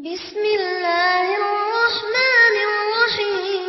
Bismillahirrahmanirrahim.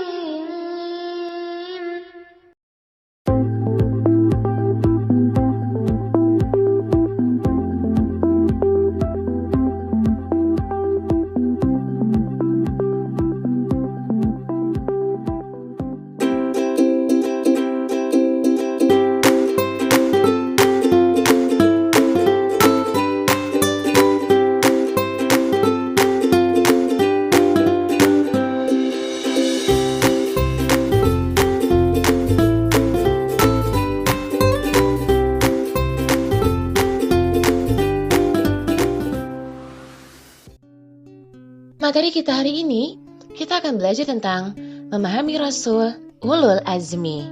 Materi kita hari ini, kita akan belajar tentang memahami Rasul Ulul Azmi.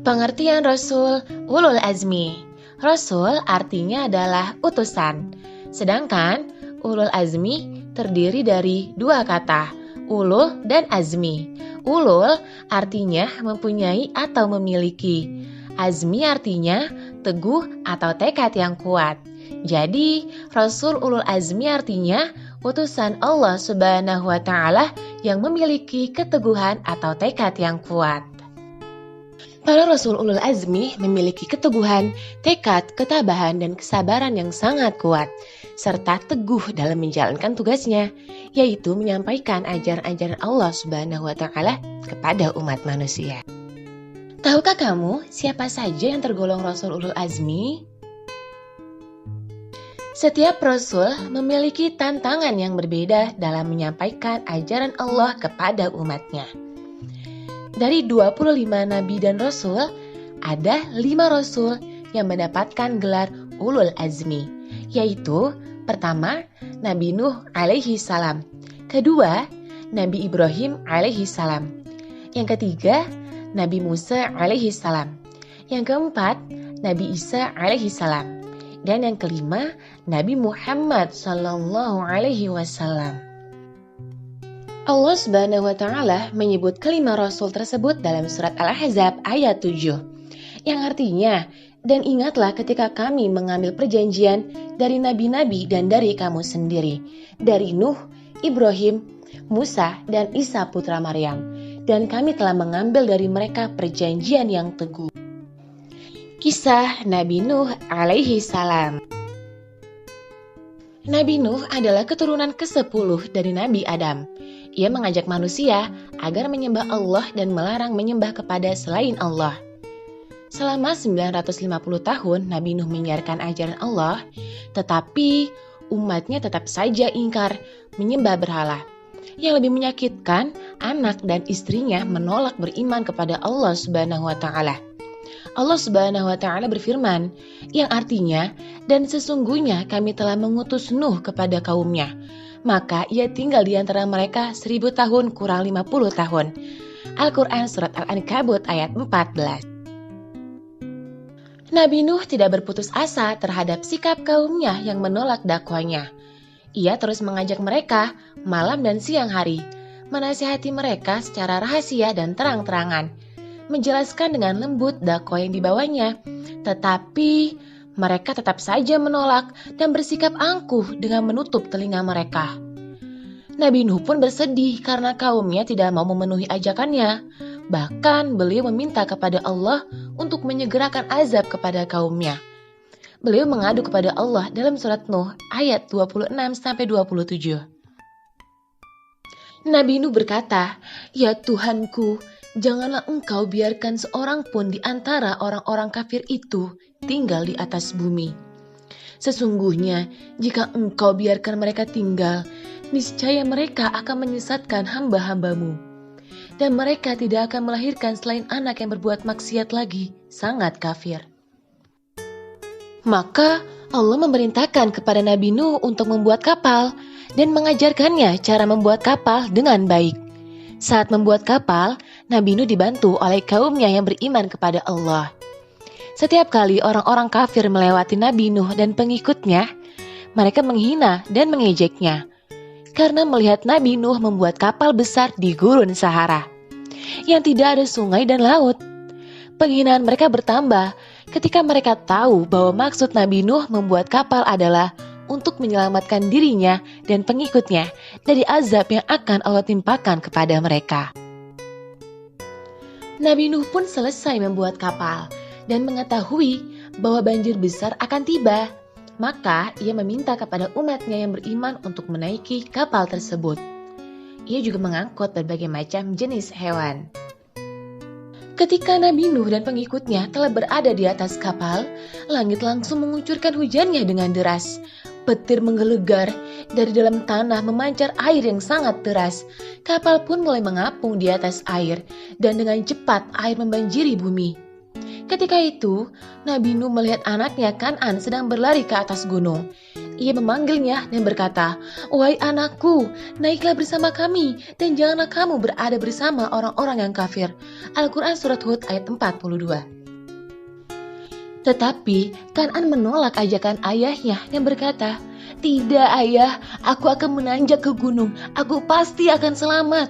Pengertian Rasul Ulul Azmi. Rasul artinya adalah utusan. Sedangkan Ulul Azmi terdiri dari dua kata, ulul dan azmi. Ulul artinya mempunyai atau memiliki. Azmi artinya teguh atau tekad yang kuat. Jadi, Rasul Ulul Azmi artinya utusan Allah Subhanahu wa Ta'ala yang memiliki keteguhan atau tekad yang kuat. Para Rasul Ulul Azmi memiliki keteguhan, tekad, ketabahan, dan kesabaran yang sangat kuat, serta teguh dalam menjalankan tugasnya, yaitu menyampaikan ajaran-ajaran Allah Subhanahu wa Ta'ala kepada umat manusia. Tahukah kamu siapa saja yang tergolong Rasul Ulul Azmi? Setiap Rasul memiliki tantangan yang berbeda dalam menyampaikan ajaran Allah kepada umatnya. Dari 25 Nabi dan Rasul, ada 5 Rasul yang mendapatkan gelar Ulul Azmi, yaitu pertama, Nabi Nuh alaihi salam, kedua, Nabi Ibrahim alaihi salam, yang ketiga, Nabi Musa alaihi salam, yang keempat, Nabi Isa alaihi salam, dan yang kelima, Nabi Muhammad sallallahu alaihi wasallam. Allah Subhanahu wa Ta'ala menyebut kelima Rasul tersebut dalam surat Al-Ahzab ayat 7, yang artinya, dan ingatlah ketika kami mengambil perjanjian dari nabi-nabi dan dari kamu sendiri, dari Nuh, Ibrahim, Musa, dan Isa putra Maryam, dan kami telah mengambil dari mereka perjanjian yang teguh. Kisah Nabi Nuh alaihi salam. Nabi Nuh adalah keturunan ke-10 dari Nabi Adam. Ia mengajak manusia agar menyembah Allah dan melarang menyembah kepada selain Allah. Selama 950 tahun Nabi Nuh menyiarkan ajaran Allah, tetapi umatnya tetap saja ingkar menyembah berhala. Yang lebih menyakitkan, anak dan istrinya menolak beriman kepada Allah Subhanahu wa Ta'ala. Allah Subhanahu wa Ta'ala berfirman, yang artinya, dan sesungguhnya kami telah mengutus Nuh kepada kaumnya, maka ia tinggal di antara mereka 1000 tahun kurang 50 tahun. Al-Quran Surat Al-Ankabut ayat 14. Nabi Nuh tidak berputus asa terhadap sikap kaumnya yang menolak dakwanya. Ia terus mengajak mereka malam dan siang hari, menasihati mereka secara rahasia dan terang-terangan, menjelaskan dengan lembut dakwah yang dibawanya, tetapi mereka tetap saja menolak dan bersikap angkuh dengan menutup telinga mereka. Nabi Nuh pun bersedih karena kaumnya tidak mau memenuhi ajakannya. Bahkan beliau meminta kepada Allah untuk menyegerakan azab kepada kaumnya. Beliau mengadu kepada Allah dalam surat Nuh ayat 26-27. Nabi Nuh berkata, "Ya Tuhanku, janganlah engkau biarkan seorang pun di antara orang-orang kafir itu tinggal di atas bumi. Sesungguhnya jika engkau biarkan mereka tinggal, niscaya mereka akan menyesatkan hamba-hambamu. Dan mereka tidak akan melahirkan selain anak yang berbuat maksiat lagi, sangat kafir." Maka Allah memerintahkan kepada Nabi Nuh untuk membuat kapal dan mengajarkannya cara membuat kapal dengan baik. Saat membuat kapal, Nabi Nuh dibantu oleh kaumnya yang beriman kepada Allah. Setiap kali orang-orang kafir melewati Nabi Nuh dan pengikutnya, mereka menghina dan mengejeknya. Karena melihat Nabi Nuh membuat kapal besar di gurun Sahara, yang tidak ada sungai dan laut. Penghinaan mereka bertambah ketika mereka tahu bahwa maksud Nabi Nuh membuat kapal adalah untuk menyelamatkan dirinya dan pengikutnya dari azab yang akan Allah timpakan kepada mereka. Nabi Nuh pun selesai membuat kapal dan mengetahui bahwa banjir besar akan tiba. Maka ia meminta kepada umatnya yang beriman untuk menaiki kapal tersebut. Ia juga mengangkut berbagai macam jenis hewan. Ketika Nabi Nuh dan pengikutnya telah berada di atas kapal, langit langsung mengucurkan hujannya dengan deras. Petir menggelegar, dari dalam tanah memancar air yang sangat deras. Kapal pun mulai mengapung di atas air, dan dengan cepat air membanjiri bumi. Ketika itu, Nabi Nuh melihat anaknya Kan'an sedang berlari ke atas gunung. Ia memanggilnya dan berkata, "Wahai anakku, naiklah bersama kami dan janganlah kamu berada bersama orang-orang yang kafir." Al-Quran Surat Hud ayat 42. Tetapi Kan'an menolak ajakan ayahnya dan berkata, "Tidak ayah, aku akan menanjak ke gunung, aku pasti akan selamat."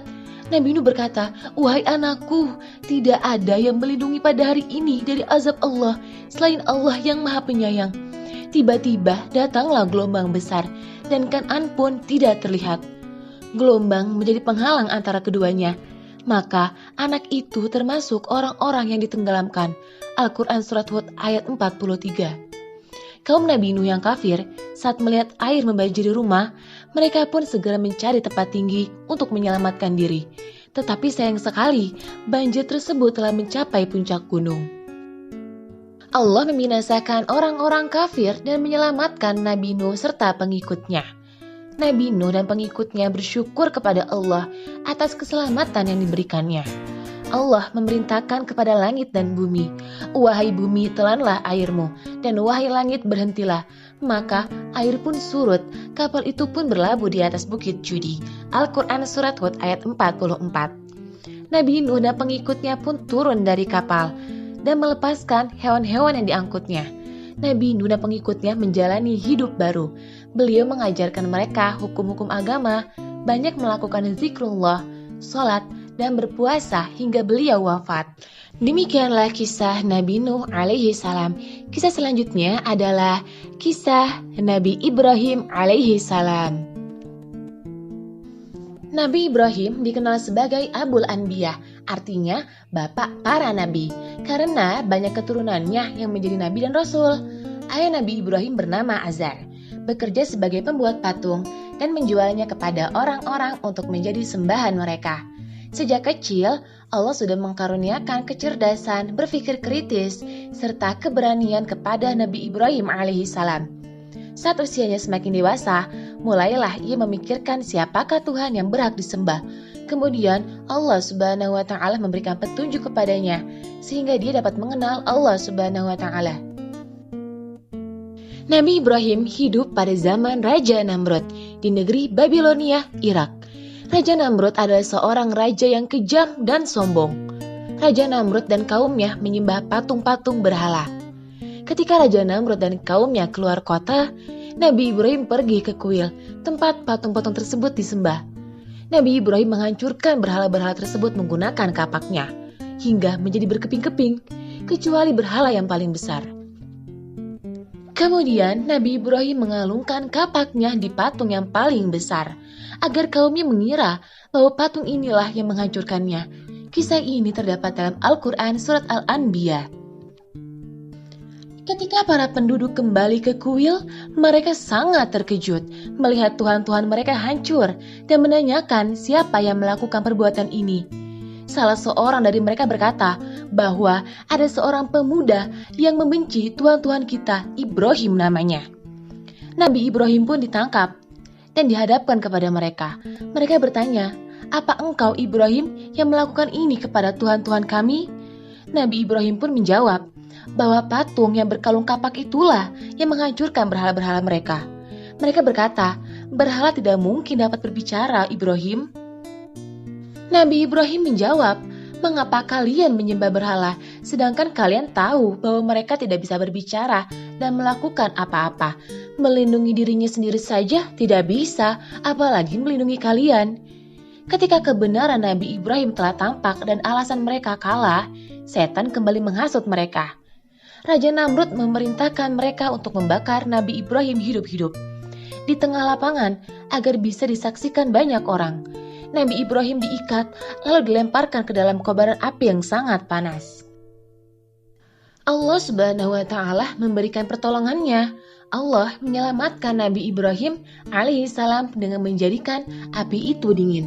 Nabi Nuh berkata, "Wahai anakku, tidak ada yang melindungi pada hari ini dari azab Allah selain Allah yang Maha Penyayang." Tiba-tiba datanglah gelombang besar dan Kan'an pun tidak terlihat. Gelombang menjadi penghalang antara keduanya. Maka anak itu termasuk orang-orang yang ditenggelamkan. Al-Quran Surat Hud ayat 43. Kaum Nabi Nuh yang kafir saat melihat air membanjiri rumah, mereka pun segera mencari tempat tinggi untuk menyelamatkan diri. Tetapi sayang sekali, banjir tersebut telah mencapai puncak gunung. Allah membinasakan orang-orang kafir dan menyelamatkan Nabi Nuh serta pengikutnya. Nabi Nuh dan pengikutnya bersyukur kepada Allah atas keselamatan yang diberikannya. Allah memerintahkan kepada langit dan bumi, "Wahai bumi, telanlah airmu, dan wahai langit, berhentilah." Maka air pun surut, kapal itu pun berlabuh di atas bukit Judi. Al-Quran Surat Hud ayat 44. Nabi Nuh dan pengikutnya pun turun dari kapal dan melepaskan hewan-hewan yang diangkutnya. Nabi Nuh dan pengikutnya menjalani hidup baru. Beliau mengajarkan mereka hukum-hukum agama, banyak melakukan zikrullah, sholat, dan berpuasa hingga beliau wafat. Demikianlah kisah Nabi Nuh alaihi salam. Kisah selanjutnya adalah kisah Nabi Ibrahim alaihi salam. Nabi Ibrahim dikenal sebagai Abul Anbiya, artinya bapak para nabi, karena banyak keturunannya yang menjadi nabi dan rasul. Ayah Nabi Ibrahim bernama Azar, bekerja sebagai pembuat patung dan menjualnya kepada orang-orang untuk menjadi sembahan mereka. Sejak kecil, Allah sudah mengkaruniakan kecerdasan, berpikir kritis, serta keberanian kepada Nabi Ibrahim alaihissalam. Saat usianya semakin dewasa, mulailah ia memikirkan siapakah Tuhan yang berhak disembah. Kemudian Allah Subhanahu wa Ta'ala memberikan petunjuk kepadanya, sehingga dia dapat mengenal Allah Subhanahu wa Ta'ala. Nabi Ibrahim hidup pada zaman Raja Namrud di negeri Babilonia, Irak. Raja Namrud adalah seorang raja yang kejam dan sombong. Raja Namrud dan kaumnya menyembah patung-patung berhala. Ketika Raja Namrud dan kaumnya keluar kota, Nabi Ibrahim pergi ke kuil, tempat patung-patung tersebut disembah. Nabi Ibrahim menghancurkan berhala-berhala tersebut menggunakan kapaknya, hingga menjadi berkeping-keping, kecuali berhala yang paling besar. Kemudian Nabi Ibrahim mengalungkan kapaknya di patung yang paling besar, agar kaumnya mengira bahwa patung inilah yang menghancurkannya. Kisah ini terdapat dalam Al-Quran Surat Al-Anbiya. Ketika para penduduk kembali ke kuil, mereka sangat terkejut melihat Tuhan-Tuhan mereka hancur dan menanyakan siapa yang melakukan perbuatan ini. Salah seorang dari mereka berkata bahwa ada seorang pemuda yang membenci Tuhan-Tuhan kita, Ibrahim namanya. Nabi Ibrahim pun ditangkap dan dihadapkan kepada mereka. Mereka bertanya, "Apa engkau Ibrahim yang melakukan ini kepada Tuhan-Tuhan kami?" Nabi Ibrahim pun menjawab bahwa patung yang berkalung kapak itulah yang menghancurkan berhala-berhala mereka. Mereka berkata, "Berhala tidak mungkin dapat berbicara, Ibrahim." Nabi Ibrahim menjawab, "Mengapa kalian menyembah berhala, sedangkan kalian tahu bahwa mereka tidak bisa berbicara dan melakukan apa-apa? Melindungi dirinya sendiri saja tidak bisa, apalagi melindungi kalian." Ketika kebenaran Nabi Ibrahim telah tampak dan alasan mereka kalah, setan kembali menghasut mereka. Raja Namrud memerintahkan mereka untuk membakar Nabi Ibrahim hidup-hidup. di tengah lapangan agar bisa disaksikan banyak orang. Nabi Ibrahim diikat lalu dilemparkan ke dalam kobaran api yang sangat panas. Allah Subhanahu wa Ta'ala memberikan pertolongannya. Allah menyelamatkan Nabi Ibrahim alaihissalam dengan menjadikan api itu dingin.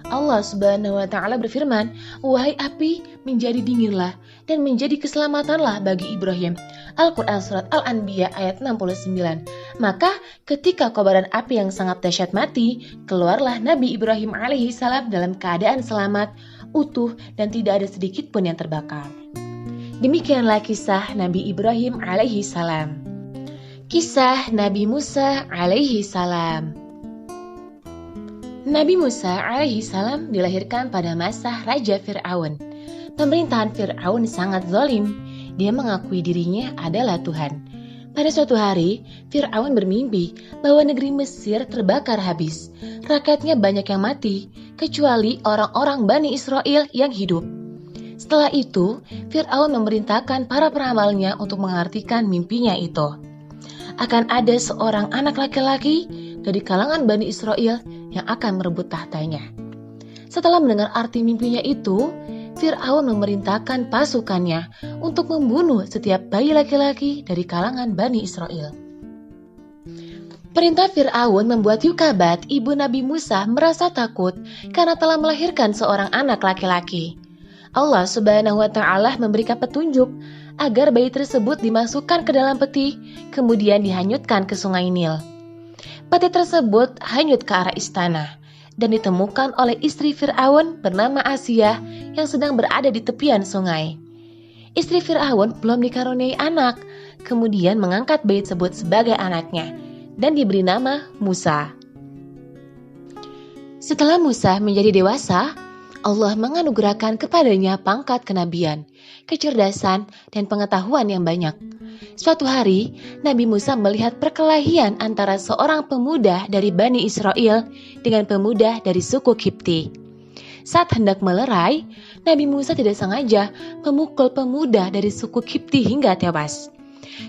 Allah Subhanahu wa Ta'ala berfirman, "Wahai api, menjadi dinginlah dan menjadi keselamatanlah bagi Ibrahim." Al-Quran Surat Al-Anbiya ayat 69. Maka ketika kobaran api yang sangat dahsyat mati, keluarlah Nabi Ibrahim alaihissalam dalam keadaan selamat, utuh, dan tidak ada sedikit pun yang terbakar. Demikianlah kisah Nabi Ibrahim alaihissalam. Kisah Nabi Musa alaihissalam. Nabi Musa alaihissalam dilahirkan pada masa Raja Fir'aun. Pemerintahan Fir'aun sangat zalim. Dia mengakui dirinya adalah Tuhan. Pada suatu hari, Fir'aun bermimpi bahwa negeri Mesir terbakar habis. Rakyatnya banyak yang mati, kecuali orang-orang Bani Israel yang hidup. Setelah itu, Fir'aun memerintahkan para peramalnya untuk mengartikan mimpinya itu. Akan ada seorang anak laki-laki dari kalangan Bani Israel yang akan merebut tahtanya. Setelah mendengar arti mimpinya itu, Fir'aun memerintahkan pasukannya untuk membunuh setiap bayi laki-laki dari kalangan Bani Israel. Perintah Fir'aun membuat Yukabat, ibu Nabi Musa, merasa takut karena telah melahirkan seorang anak laki-laki. Allah Subhanahu wa Ta'ala memberikan petunjuk agar bayi tersebut dimasukkan ke dalam peti, kemudian dihanyutkan ke Sungai Nil. Peti tersebut hanyut ke arah istana dan ditemukan oleh istri Fir'aun bernama Asia yang sedang berada di tepian sungai. Istri Fir'aun belum dikaruniai anak, kemudian mengangkat bayi tersebut sebagai anaknya dan diberi nama Musa. Setelah Musa menjadi dewasa, Allah menganugerahkan kepadanya pangkat kenabian, kecerdasan, dan pengetahuan yang banyak. Suatu hari, Nabi Musa melihat perkelahian antara seorang pemuda dari Bani Israel dengan pemuda dari suku Kipti. Saat hendak melerai, Nabi Musa tidak sengaja memukul pemuda dari suku Kipti hingga tewas.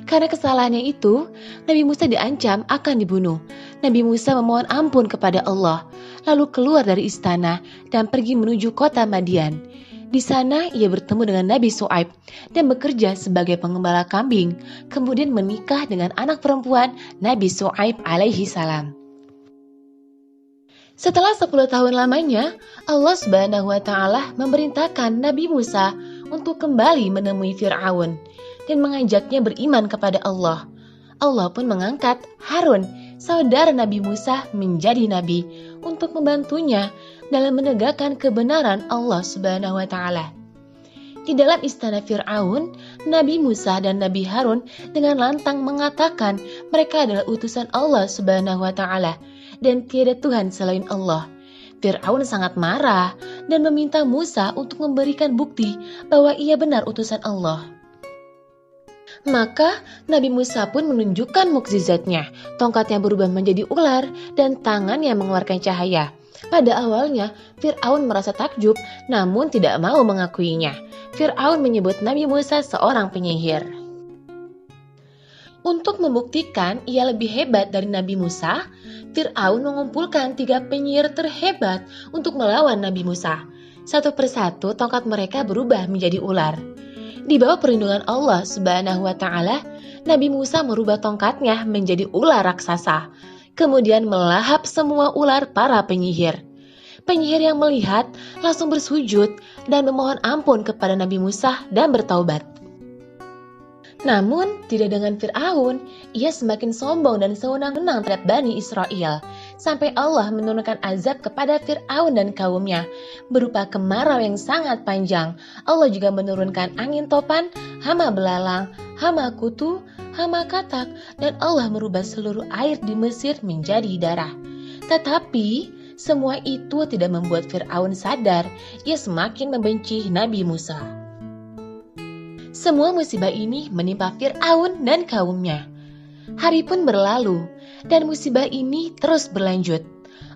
Karena kesalahannya itu, Nabi Musa diancam akan dibunuh. Nabi Musa memohon ampun kepada Allah, lalu keluar dari istana dan pergi menuju kota Madian. Di sana ia bertemu dengan Nabi Shu'aib dan bekerja sebagai pengembala kambing, kemudian menikah dengan anak perempuan Nabi Shu'aib alaihi salam. Setelah 10 tahun lamanya, Allah Subhanahu wa Ta'ala memerintahkan Nabi Musa untuk kembali menemui Fir'aun dan mengajaknya beriman kepada Allah. Allah pun mengangkat Harun, saudara Nabi Musa, menjadi nabi untuk membantunya dalam menegakkan kebenaran Allah Subhanahu wa Ta'ala. Di dalam istana Fir'aun, Nabi Musa dan Nabi Harun dengan lantang mengatakan mereka adalah utusan Allah Subhanahu wa Ta'ala dan tiada Tuhan selain Allah. Fir'aun sangat marah dan meminta Musa untuk memberikan bukti bahwa ia benar utusan Allah. Maka Nabi Musa pun menunjukkan mukjizatnya. Tongkatnya berubah menjadi ular dan tangannya mengeluarkan cahaya. Pada awalnya, Fir'aun merasa takjub namun tidak mau mengakuinya. Fir'aun menyebut Nabi Musa seorang penyihir. Untuk membuktikan ia lebih hebat dari Nabi Musa, Fir'aun mengumpulkan 3 penyihir terhebat untuk melawan Nabi Musa. Satu persatu tongkat mereka berubah menjadi ular. Di bawah perlindungan Allah Subhanahu wa Ta'ala, Nabi Musa merubah tongkatnya menjadi ular raksasa, kemudian melahap semua ular para penyihir. Penyihir yang melihat langsung bersujud dan memohon ampun kepada Nabi Musa dan bertaubat. Namun, tidak dengan Fir'aun, ia semakin sombong dan sewenang-wenang terhadap Bani Israel, sampai Allah menurunkan azab kepada Fir'aun dan kaumnya, berupa kemarau yang sangat panjang. Allah juga menurunkan angin topan, hama belalang, hama kutu, hama katak, dan Allah merubah seluruh air di Mesir menjadi darah. Tetapi, semua itu tidak membuat Fir'aun sadar, ia semakin membenci Nabi Musa. Semua musibah ini menimpa Fir'aun dan kaumnya. Hari pun berlalu, dan musibah ini terus berlanjut.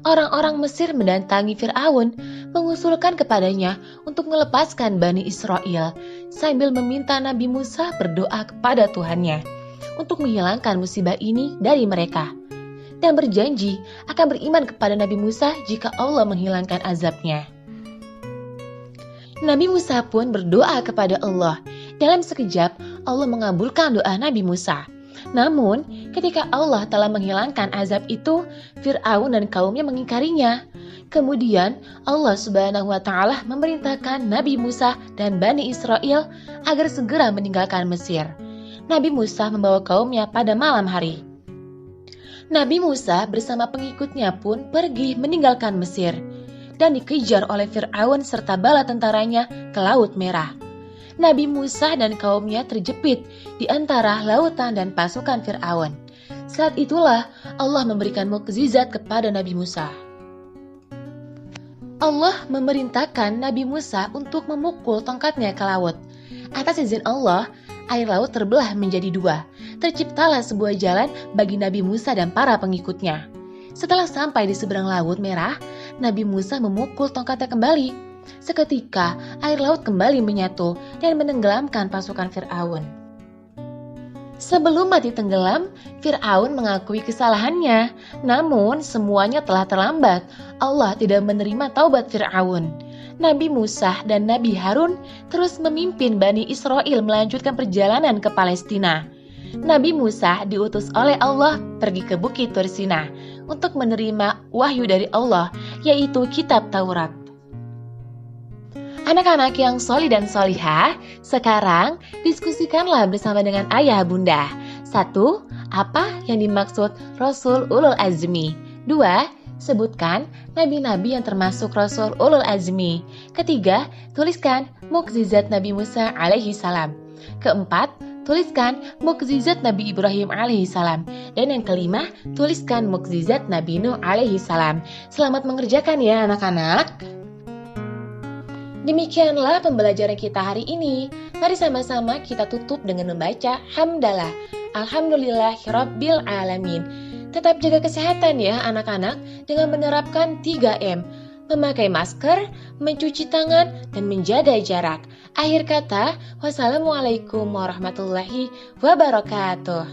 Orang-orang Mesir mendatangi Fir'aun, mengusulkan kepadanya untuk melepaskan Bani Israel, sambil meminta Nabi Musa berdoa kepada Tuhannya untuk menghilangkan musibah ini dari mereka. dan berjanji akan beriman kepada Nabi Musa jika Allah menghilangkan azabnya. Nabi Musa pun berdoa kepada Allah. Dalam sekejap, Allah mengabulkan doa Nabi Musa. Namun, ketika Allah telah menghilangkan azab itu, Fir'aun dan kaumnya mengingkarinya. Kemudian, Allah Subhanahu wa Ta'ala memerintahkan Nabi Musa dan Bani Israel agar segera meninggalkan Mesir. Nabi Musa membawa kaumnya pada malam hari. Nabi Musa bersama pengikutnya pun pergi meninggalkan Mesir dan dikejar oleh Fir'aun serta bala tentaranya ke Laut Merah. Nabi Musa dan kaumnya terjepit di antara lautan dan pasukan Fir'aun. Saat itulah Allah memberikan mukjizat kepada Nabi Musa. Allah memerintahkan Nabi Musa untuk memukul tongkatnya ke laut. Atas izin Allah, air laut terbelah menjadi dua. Terciptalah sebuah jalan bagi Nabi Musa dan para pengikutnya. Setelah sampai di seberang Laut Merah, Nabi Musa memukul tongkatnya kembali. Seketika, air laut kembali menyatu dan menenggelamkan pasukan Fir'aun. Sebelum mati tenggelam, Fir'aun mengakui kesalahannya. Namun, semuanya telah terlambat. Allah tidak menerima taubat Fir'aun. Nabi Musa dan Nabi Harun terus memimpin Bani Israel melanjutkan perjalanan ke Palestina. Nabi Musa diutus oleh Allah pergi ke Bukit Tur Sina untuk menerima wahyu dari Allah, yaitu kitab Taurat. Anak-anak yang solih dan solihah, sekarang diskusikanlah bersama dengan ayah bunda. 1. Apa yang dimaksud Rasul Ulul Azmi? 2. Sebutkan nabi-nabi yang termasuk Rasul Ulul Azmi. 3. Tuliskan mukjizat Nabi Musa alaihi salam. 4. Tuliskan mukjizat Nabi Ibrahim alaihi salam. Dan yang kelima, tuliskan mukjizat Nabi Nuh alaihi salam. Selamat mengerjakan ya anak-anak. Demikianlah pembelajaran kita hari ini. Mari sama-sama kita tutup dengan membaca hamdalah. Alhamdulillahirabbil alamin. Tetap jaga kesehatan ya anak-anak dengan menerapkan 3M. Memakai masker, mencuci tangan, dan menjaga jarak. Akhir kata, wassalamualaikum warahmatullahi wabarakatuh.